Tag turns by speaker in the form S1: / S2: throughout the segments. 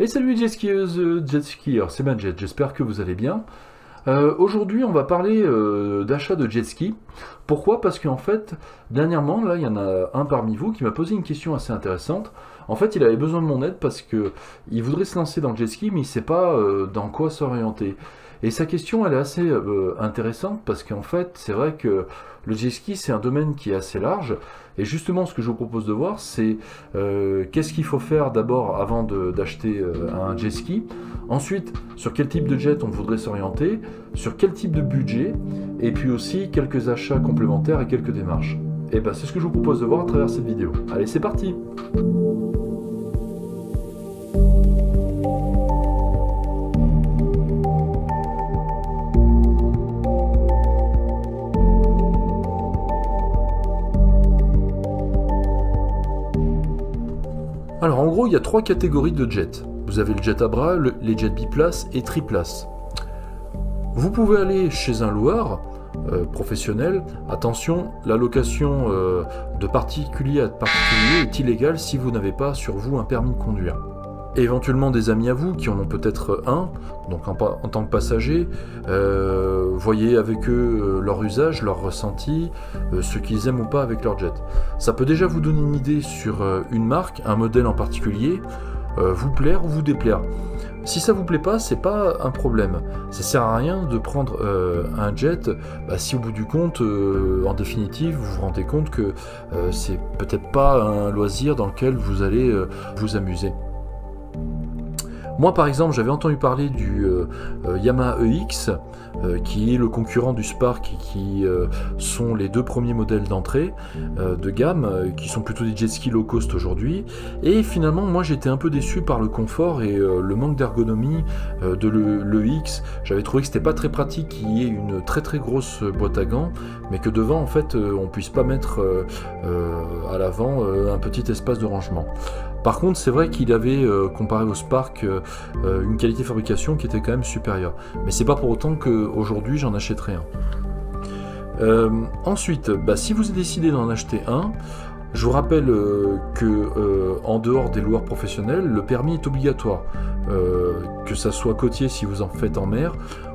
S1: Et salut les jet skieuses, jet skieurs, c'est Manjet, j'espère que vous allez bien. Aujourd'hui on va parler d'achat de jet ski. Pourquoi? Parce qu'en fait, dernièrement, là il y en a un parmi vous qui m'a posé une question assez intéressante. En fait il avait besoin de mon aide parce que il voudrait se lancer dans le jet ski mais il ne sait pas dans quoi s'orienter. Et sa question elle est assez intéressante parce qu'en fait c'est vrai que le jet ski c'est un domaine qui est assez large. Et justement ce que je vous propose de voir c'est qu'est-ce qu'il faut faire d'abord avant d'acheter un jet ski. Ensuite sur quel type de jet on voudrait s'orienter, sur quel type de budget, et puis aussi quelques achats complémentaires et quelques démarches. Et ben c'est ce que je vous propose de voir à travers cette vidéo. Allez c'est parti! Alors en gros, il y a trois catégories de jets. Vous avez le jet à bras, les jets biplace et triplace. Vous pouvez aller chez un loueur professionnel. Attention, la location de particulier à particulier est illégale si vous n'avez pas sur vous un permis de conduire. Et éventuellement des amis à vous qui en ont peut-être un, donc en tant que passager, voyez avec eux leur usage, leur ressenti, ce qu'ils aiment ou pas avec leur jet. Ça peut déjà vous donner une idée sur une marque, un modèle en particulier, vous plaire ou vous déplaire. Si ça vous plaît pas, c'est pas un problème. Ça sert à rien de prendre un jet si au bout du compte, en définitive, vous vous rendez compte que c'est peut-être pas un loisir dans lequel vous allez vous amuser. Moi par exemple j'avais entendu parler du Yamaha EX qui est le concurrent du Spark et qui sont les deux premiers modèles d'entrée de gamme qui sont plutôt des jet skis low cost aujourd'hui, et finalement moi j'étais un peu déçu par le confort et le manque d'ergonomie de l'EX. J'avais trouvé que c'était pas très pratique qu'il y ait une très grosse boîte à gants mais que devant en fait on puisse pas mettre à l'avant un petit espace de rangement. Par contre, c'est vrai qu'il avait, comparé au Spark, une qualité de fabrication qui était quand même supérieure. Mais c'est pas pour autant qu'aujourd'hui j'en achèterai un. Ensuite, si vous décidez d'en acheter un, je vous rappelle que en dehors des loueurs professionnels, le permis est obligatoire. Que ça soit côtier si vous en faites en mer,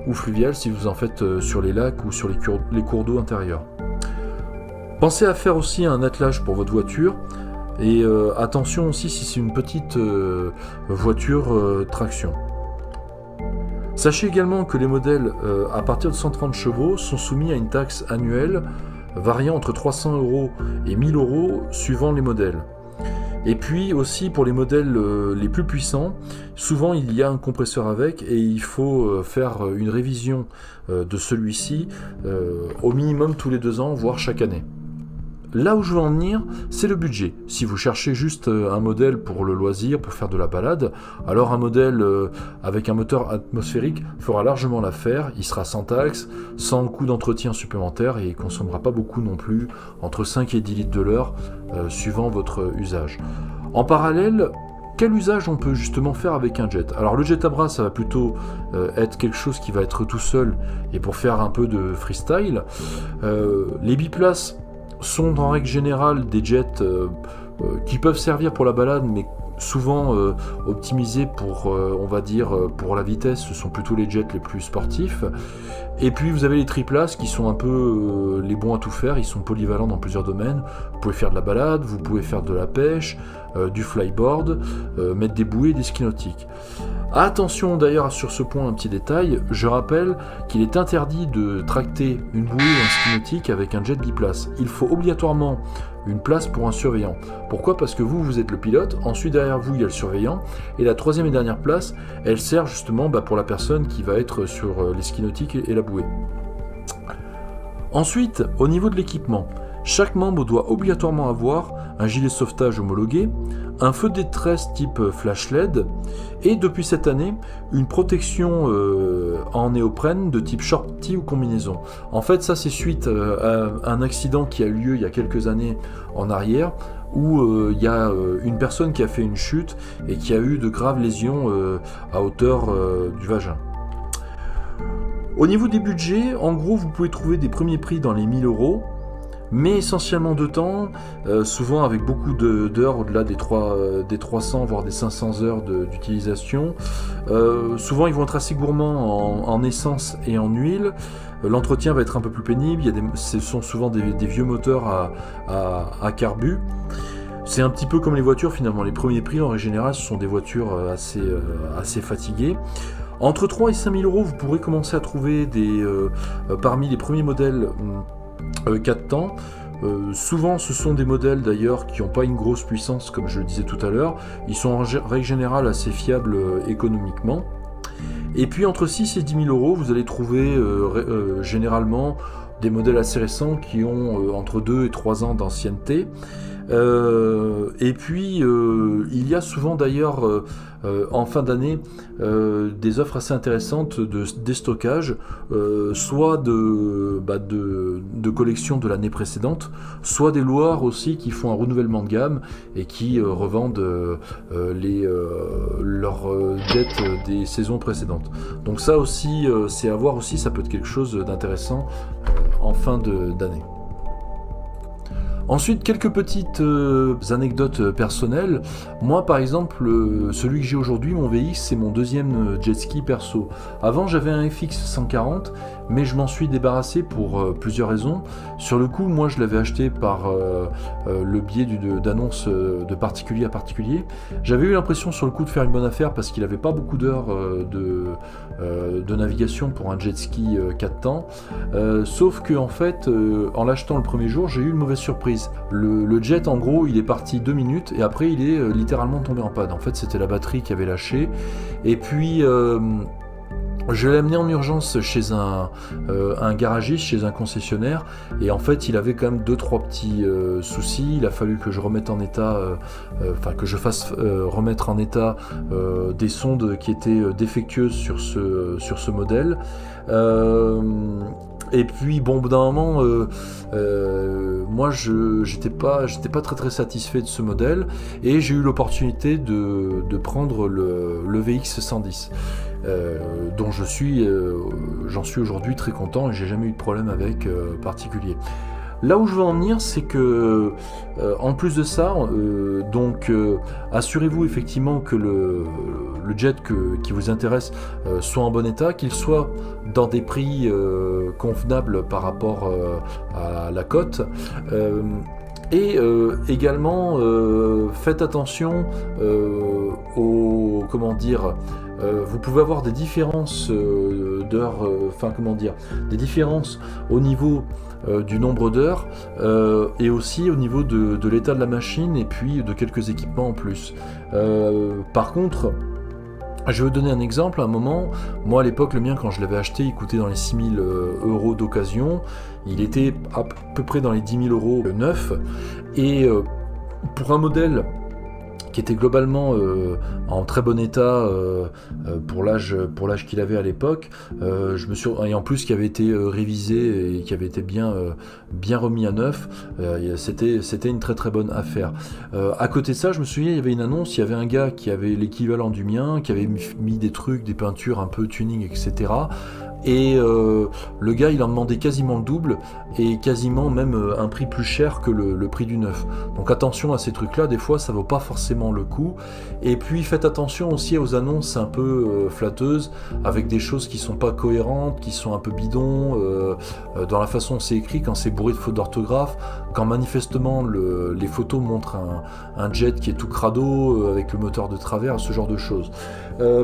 S1: ou fluvial si vous en faites sur les lacs ou sur les cours d'eau intérieurs. Pensez à faire aussi un attelage pour votre voiture. Et attention aussi si c'est une petite voiture traction. Sachez également que les modèles à partir de 130 chevaux sont soumis à une taxe annuelle variant entre 300 € et 1000 € suivant les modèles. Et puis aussi pour les modèles les plus puissants, souvent il y a un compresseur avec et il faut faire une révision de celui-ci au minimum tous les 2 ans, voire chaque année. Là où je veux en venir, c'est le budget. Si vous cherchez juste un modèle pour le loisir, pour faire de la balade, alors un modèle avec un moteur atmosphérique fera largement l'affaire. Il sera sans taxe, sans coût d'entretien supplémentaire et il ne consommera pas beaucoup non plus, entre 5 et 10 litres de l'heure, suivant votre usage. En parallèle, quel usage on peut justement faire avec un jet? Alors le jet à bras, ça va plutôt être quelque chose qui va être tout seul et pour faire un peu de freestyle. Les biplaces sont en règle générale des jets qui peuvent servir pour la balade mais souvent optimisés pour on va dire pour la vitesse. Ce sont plutôt les jets les plus sportifs. Et puis vous avez les triplaces qui sont un peu les bons à tout faire. Ils sont polyvalents dans plusieurs domaines. Vous pouvez faire de la balade, vous pouvez faire de la pêche, du flyboard, mettre des bouées, des skis nautiques. Attention d'ailleurs sur ce point, un petit détail, je rappelle qu'il est interdit de tracter une bouée ou un ski nautique avec un jet biplace. Il faut obligatoirement une place pour un surveillant. Pourquoi? Parce que vous êtes le pilote, ensuite derrière vous il y a le surveillant, et la troisième et dernière place, elle sert justement pour la personne qui va être sur les skis nautiques et la bouée. Ensuite, au niveau de l'équipement, chaque membre doit obligatoirement avoir un gilet de sauvetage homologué, un feu de détresse type flash LED et depuis cette année une protection en néoprène de type shorty ou combinaison. En fait ça c'est suite à un accident qui a eu lieu il y a quelques années en arrière où il y a une personne qui a fait une chute et qui a eu de graves lésions à hauteur du vagin. Au niveau des budgets, en gros vous pouvez trouver des premiers prix dans les 1000 €. mais essentiellement de temps, souvent avec beaucoup d'heures au-delà des 300 voire des 500 heures d'utilisation. Souvent ils vont être assez gourmands en essence et en huile. L'entretien va être un peu plus pénible, ce sont souvent des vieux moteurs à carbu. C'est un petit peu comme les voitures finalement, les premiers prix en général ce sont des voitures assez fatiguées. Entre 3 et 5 000 euros, vous pourrez commencer à trouver parmi les premiers modèles 4 temps. Souvent ce sont des modèles d'ailleurs qui n'ont pas une grosse puissance comme je le disais tout à l'heure. Ils sont en règle générale assez fiables économiquement. Et puis entre 6 et 10 000 euros, vous allez trouver généralement des modèles assez récents qui ont entre 2 et 3 ans d'ancienneté. Et puis il y a souvent d'ailleurs en fin d'année des offres assez intéressantes de déstockage, soit de collections de l'année précédente, soit des loueurs aussi qui font un renouvellement de gamme et qui revendent leurs dettes des saisons précédentes. Donc ça aussi c'est à voir aussi, ça peut être quelque chose d'intéressant en fin d'année. Ensuite, quelques petites anecdotes personnelles. Moi, par exemple, celui que j'ai aujourd'hui, mon VX, c'est mon deuxième jet ski perso. Avant, j'avais un FX 140, mais je m'en suis débarrassé pour plusieurs raisons. Sur le coup, moi, je l'avais acheté par le biais d'annonces de particulier à particulier. J'avais eu l'impression sur le coup de faire une bonne affaire parce qu'il n'avait pas beaucoup d'heures de navigation pour un jet ski 4 temps. Sauf que, en fait, en l'achetant le premier jour, j'ai eu une mauvaise surprise. Le jet en gros il est parti 2 minutes et après il est littéralement tombé en panne. En fait c'était la batterie qui avait lâché et puis je l'ai amené en urgence chez un garagiste, chez un concessionnaire et en fait il avait quand même 2-3 petits soucis. Il a fallu que je remette en état, que je fasse remettre en état des sondes qui étaient défectueuses sur ce modèle. Et puis bon, au bout d'un moment, moi j'étais pas très satisfait de ce modèle et j'ai eu l'opportunité de prendre le VX 110, dont j'en suis aujourd'hui très content et j'ai jamais eu de problème avec particulier. Là où je veux en venir, c'est que en plus de ça, assurez-vous effectivement que le jet qui vous intéresse soit en bon état, qu'il soit dans des prix convenables par rapport à la cote. Et également, faites attention vous pouvez avoir des différences d'heures, des différences au niveau du nombre d'heures et aussi au niveau de l'état de la machine et puis de quelques équipements en plus. Par contre, je vais vous donner un exemple. À un moment, moi à l'époque, le mien quand je l'avais acheté, il coûtait dans les 6 000 euros d'occasion. Il était à peu près dans les 10 000 euros neuf. Et pour un modèle qui était globalement en très bon état pour l'âge qu'il avait à l'époque, et en plus qui avait été révisé et qui avait été bien remis à neuf, c'était une très très bonne affaire. À côté de ça, je me souviens, il y avait une annonce, il y avait un gars qui avait l'équivalent du mien, qui avait mis des trucs, des peintures un peu tuning, etc. Et le gars il en demandait quasiment le double et quasiment même un prix plus cher que le prix du neuf. Donc attention à ces trucs là, des fois ça vaut pas forcément le coup. Et puis faites attention aussi aux annonces un peu flatteuses avec des choses qui sont pas cohérentes, qui sont un peu bidons dans la façon dont c'est écrit, quand c'est bourré de fautes d'orthographe, quand manifestement les photos montrent un jet qui est tout crado avec le moteur de travers, ce genre de choses.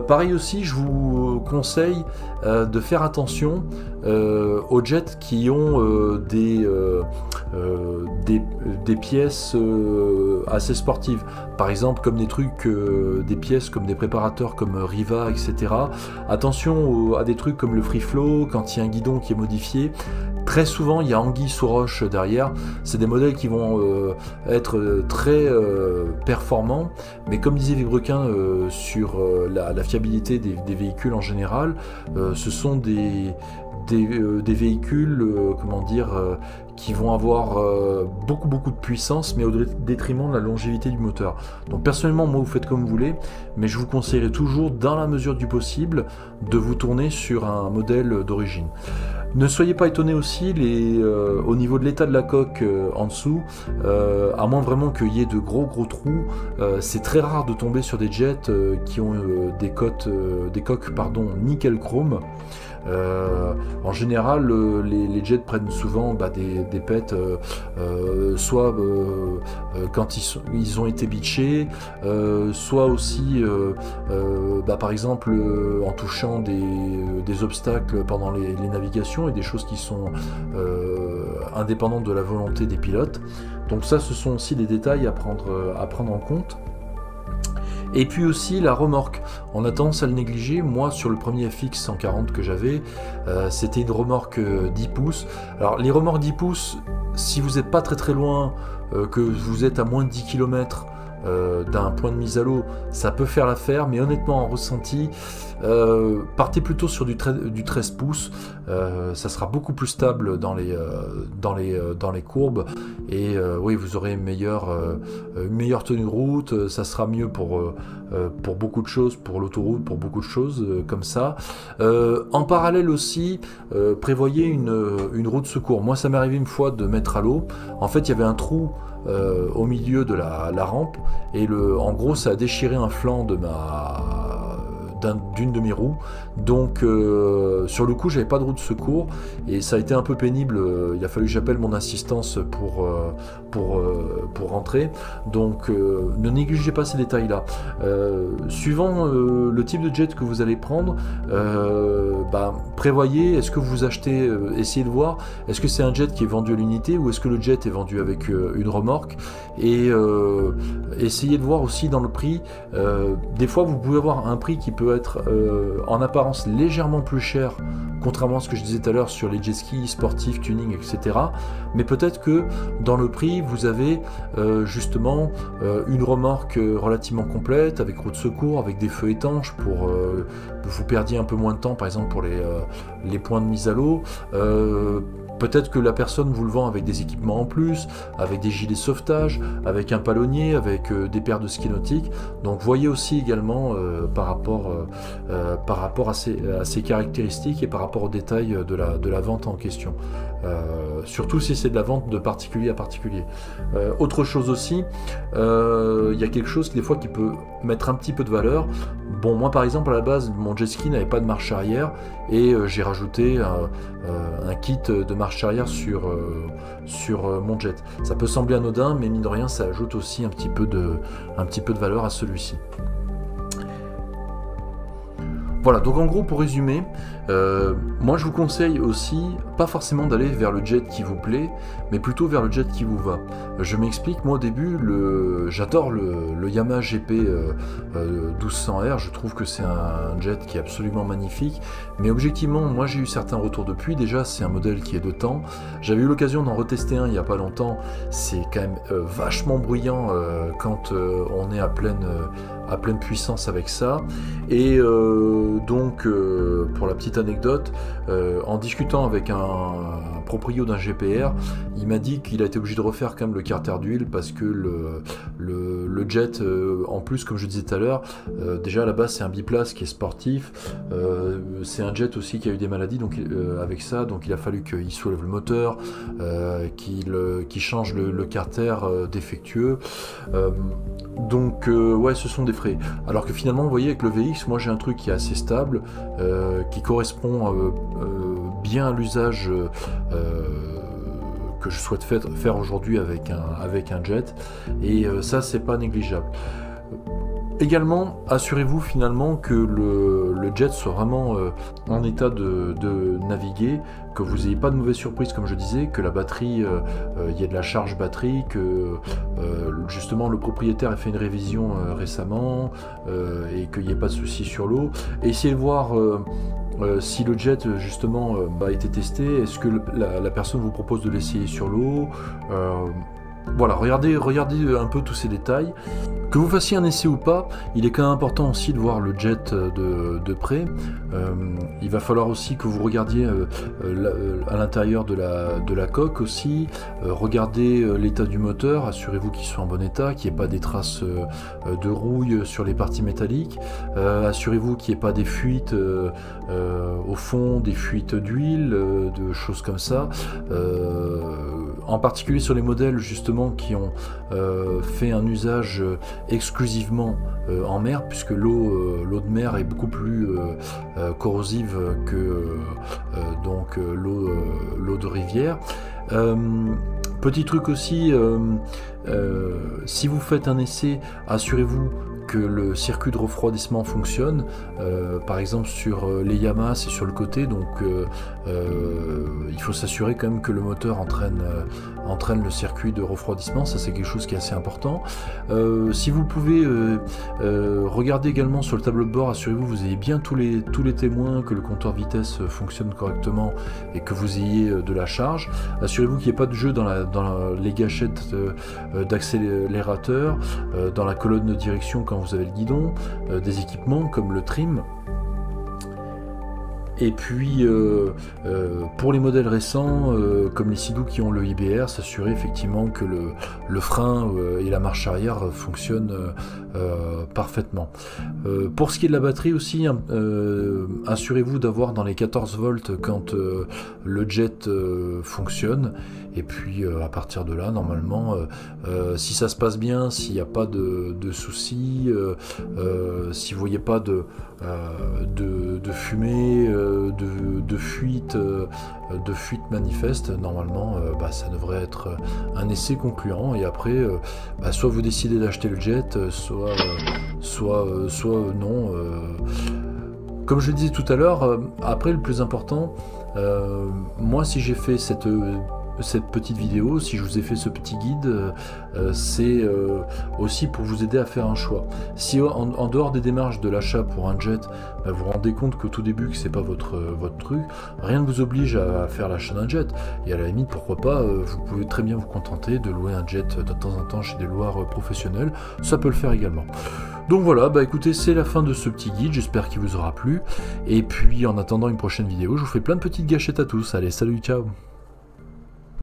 S1: Pareil aussi, je vous conseille de faire attention aux jets qui ont des pièces assez sportives, par exemple comme des pièces comme des préparateurs comme Riva, etc. Attention à des trucs comme le Free Flow, quand il y a un guidon qui est modifié. Très souvent, il y a anguille sous roche derrière. C'est des modèles qui vont être très performants, mais comme disait Vibrequin sur la fiabilité des véhicules en général, ce sont des véhicules, qui vont avoir beaucoup de puissance, mais au détriment de la longévité du moteur. Donc personnellement, moi, vous faites comme vous voulez, mais je vous conseillerais toujours, dans la mesure du possible, de vous tourner sur un modèle d'origine. Ne soyez pas étonnés aussi au niveau de l'état de la coque en dessous, à moins vraiment qu'il y ait de gros trous, c'est très rare de tomber sur des jets qui ont des coques nickel chrome. En général, les jets prennent souvent des pets, soit quand ils ont été bitchés, soit aussi par exemple en touchant des obstacles pendant les navigations et des choses qui sont indépendantes de la volonté des pilotes. Donc ça, ce sont aussi des détails à prendre en compte. Et puis aussi la remorque, on a tendance à le négliger. Moi, sur le premier FX 140 que j'avais, c'était une remorque 10 pouces. Alors les remorques 10 pouces, si vous n'êtes pas très loin, que vous êtes à moins de 10 km d'un point de mise à l'eau, ça peut faire l'affaire, mais honnêtement en ressenti, partez plutôt sur du 13 pouces, ça sera beaucoup plus stable dans les courbes, et oui, vous aurez une meilleure tenue de route, ça sera mieux pour beaucoup de choses, pour l'autoroute, pour beaucoup de choses comme ça. En parallèle aussi, prévoyez une roue de secours. Moi, ça m'est arrivé une fois de mettre à l'eau, en fait il y avait un trou au milieu de la rampe, et en gros ça a déchiré un flanc d'une de mes roues, donc sur le coup j'avais pas de roue de secours et ça a été un peu pénible, il a fallu que j'appelle mon assistance pour rentrer, donc ne négligez pas ces détails là. Suivant le type de jet que vous allez prendre, prévoyez, est-ce que vous achetez, essayez de voir, est-ce que c'est un jet qui est vendu à l'unité ou est-ce que le jet est vendu avec une remorque, et essayez de voir aussi dans le prix, des fois vous pouvez avoir un prix qui peut être en apparence légèrement plus cher, contrairement à ce que je disais tout à l'heure sur les jet skis sportifs, tuning, etc. Mais peut-être que dans le prix vous avez justement une remorque relativement complète avec roue de secours, avec des feux étanches pour vous perdiez un peu moins de temps, par exemple pour les points de mise à l'eau. Peut-être que la personne vous le vend avec des équipements en plus, avec des gilets de sauvetage, avec un palonnier, avec des paires de ski nautiques. Donc voyez aussi également par rapport à ces caractéristiques et par rapport aux détails de la vente en question. Surtout si c'est de la vente de particulier à particulier. Autre chose aussi, il y a quelque chose des fois qui peut mettre un petit peu de valeur. Bon, moi par exemple à la base mon jet ski n'avait pas de marche arrière et j'ai rajouté un kit de marche arrière sur mon jet. Ça peut sembler anodin, mais mine de rien ça ajoute aussi un petit peu de valeur à celui-ci. Voilà, donc en gros pour résumer, moi je vous conseille aussi pas forcément d'aller vers le jet qui vous plaît, mais plutôt vers le jet qui vous va. Je m'explique, moi au début j'adore le Yamaha GP 1200R, je trouve que c'est un jet qui est absolument magnifique, mais objectivement moi j'ai eu certains retours depuis. Déjà c'est un modèle qui est de temps, j'avais eu l'occasion d'en retester un il n'y a pas longtemps, c'est quand même vachement bruyant quand on est à pleine puissance avec ça, et donc pour la petite anecdote, en discutant avec un proprio d'un GPR, il m'a dit qu'il a été obligé de refaire quand même le carter d'huile parce que le jet, en plus comme je disais tout à l'heure, déjà à la base c'est un biplace qui est sportif, c'est un jet aussi qui a eu des maladies donc avec ça, donc il a fallu qu'il soulève le moteur, qu'il change le carter défectueux, donc ouais, ce sont des frais, alors que finalement vous voyez avec le VX, moi j'ai un truc qui est assez stable, qui correspond bien à l'usage que je souhaite faire aujourd'hui avec un jet, et ça c'est pas négligeable. Également, assurez-vous finalement que le jet soit vraiment en état de naviguer, que vous n'ayez pas de mauvaises surprises comme je disais, que la batterie, il y ait de la charge batterie, que justement le propriétaire ait fait une révision récemment, et qu'il n'y ait pas de soucis sur l'eau. Essayez de voir si le jet justement a été testé, est-ce que la personne vous propose de l'essayer sur l'eau, voilà, regardez un peu tous ces détails. Que vous fassiez un essai ou pas, il est quand même important aussi de voir le jet de près. Il va falloir aussi que vous regardiez à l'intérieur de la coque aussi. Regardez l'état du moteur, assurez-vous qu'il soit en bon état, qu'il n'y ait pas des traces de rouille sur les parties métalliques. Assurez-vous qu'il n'y ait pas des fuites au fond, des fuites d'huile, de choses comme ça. En particulier sur les modèles justement qui ont fait un usage exclusivement en mer, puisque l'eau de mer est beaucoup plus corrosive que l'eau de rivière. Petit truc aussi, si vous faites un essai, assurez-vous que le circuit de refroidissement fonctionne. Par exemple sur les Yamaha c'est sur le côté, donc il faut s'assurer quand même que le moteur entraîne le circuit de refroidissement, ça c'est quelque chose qui est assez important. Si vous pouvez regarder également sur le tableau de bord, assurez-vous que vous ayez bien tous les témoins, que le compteur de vitesse fonctionne correctement et que vous ayez de la charge. Assurez-vous qu'il n'y ait pas de jeu dans les gâchettes d'accélérateur, dans la colonne de direction quand vous avez le guidon, des équipements comme le trim. Et puis pour les modèles récents, comme les Sea-Doo qui ont le IBR, s'assurer effectivement que le frein et la marche arrière fonctionnent parfaitement. Pour ce qui est de la batterie aussi, assurez-vous d'avoir dans les 14 volts quand le jet fonctionne. Et puis à partir de là, normalement, si ça se passe bien, s'il n'y a pas de soucis, si vous voyez pas de fumée, de fuite manifeste, normalement ça devrait être un essai concluant. Et après soit vous décidez d'acheter le jet, soit non. Comme je le disais tout à l'heure, après le plus important, moi si j'ai fait cette petite vidéo, si je vous ai fait ce petit guide, c'est aussi pour vous aider à faire un choix. Si en dehors des démarches de l'achat pour un jet, vous vous rendez compte qu'au tout début que c'est pas votre truc, rien ne vous oblige à faire l'achat d'un jet. Et à la limite, pourquoi pas, vous pouvez très bien vous contenter de louer un jet de temps en temps chez des loueurs professionnels, ça peut le faire également. Donc voilà, écoutez, c'est la fin de ce petit guide, j'espère qu'il vous aura plu. Et puis en attendant une prochaine vidéo, je vous fais plein de petites gâchettes à tous. Allez, salut, ciao!